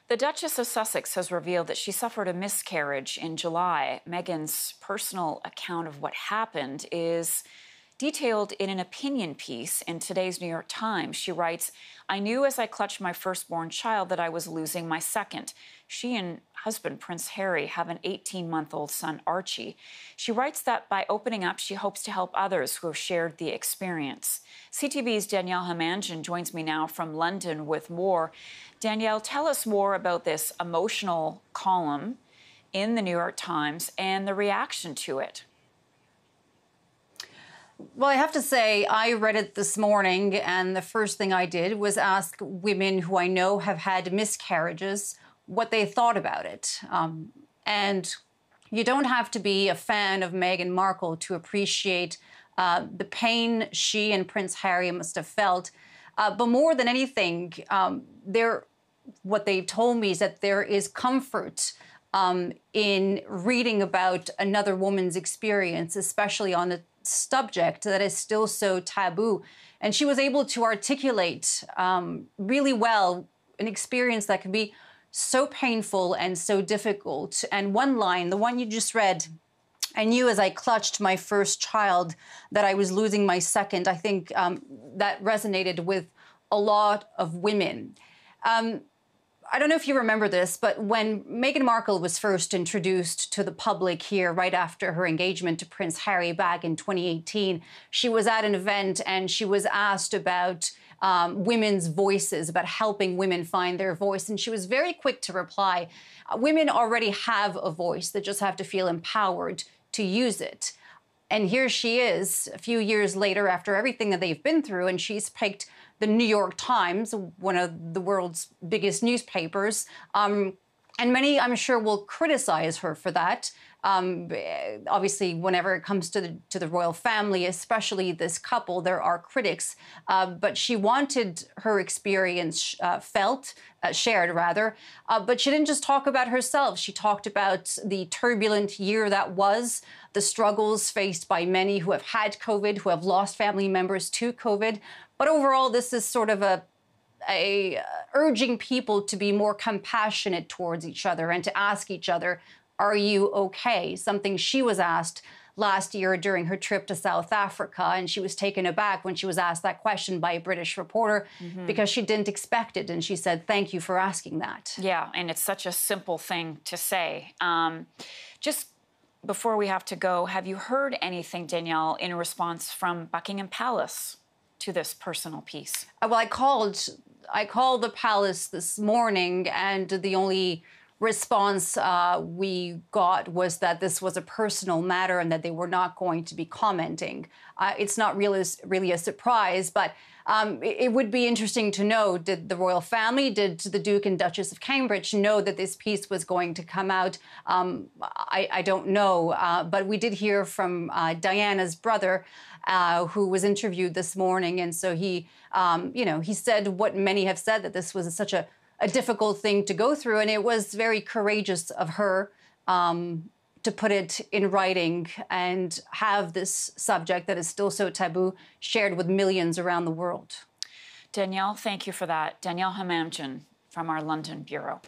The Duchess of Sussex has revealed that she suffered a miscarriage in July. Meghan's personal account of what happened is detailed in an opinion piece in today's New York Times. She writes, "I knew as I clutched my firstborn child that I was losing my second." She and husband Prince Harry have an 18-month-old son, Archie. She writes that by opening up, she hopes to help others who have shared the experience. CTV's Danielle Hamanjan joins me now from London with more. Danielle, tell us more about this emotional column in the New York Times and the reaction to it. Well, I have to say, I read it this morning, and the first thing I did was ask women who I know have had miscarriages what they thought about it. And you don't have to be a fan of Meghan Markle to appreciate the pain she and Prince Harry must have felt. But more than anything, what they've told me is that there is comfort in reading about another woman's experience, especially on a subject that is still so taboo. And she was able to articulate really well an experience that can be so painful and so difficult. And one line, the one you just read, "I knew as I clutched my first child that I was losing my second," I think that resonated with a lot of women. I don't know if you remember this, but when Meghan Markle was first introduced to the public here right after her engagement to Prince Harry back in 2018, she was at an event and she was asked about women's voices, about helping women find their voice. And she was very quick to reply, women already have a voice, they just have to feel empowered to use it. And here she is a few years later after everything that they've been through, and she's picked the New York Times, one of the world's biggest newspapers. And many, I'm sure, will criticize her for that. Obviously, whenever it comes to the royal family, especially this couple, there are critics. But she wanted her experience shared, rather. But she didn't just talk about herself. She talked about the turbulent year that was, the struggles faced by many who have had COVID, who have lost family members to COVID. But overall, this is sort of urging people to be more compassionate towards each other and to ask each other, are you okay? Something she was asked last year during her trip to South Africa, and she was taken aback when she was asked that question by a British reporter because she didn't expect it, and she said, "Thank you for asking that." Yeah, and it's such a simple thing to say. Just before we have to go, have you heard anything, Danielle, in response from Buckingham Palace to this personal piece? Well, I called the palace this morning, and the only response we got was that this was a personal matter and that they were not going to be commenting. It's not really a surprise, but it would be interesting to know, did the royal family, did the Duke and Duchess of Cambridge know that this piece was going to come out? I don't know, but we did hear from Diana's brother, who was interviewed this morning, and so he said what many have said, that this was such a difficult thing to go through, and it was very courageous of her to put it in writing and have this subject that is still so taboo shared with millions around the world. Danielle, thank you for that. Danielle Hamanjan from our London bureau.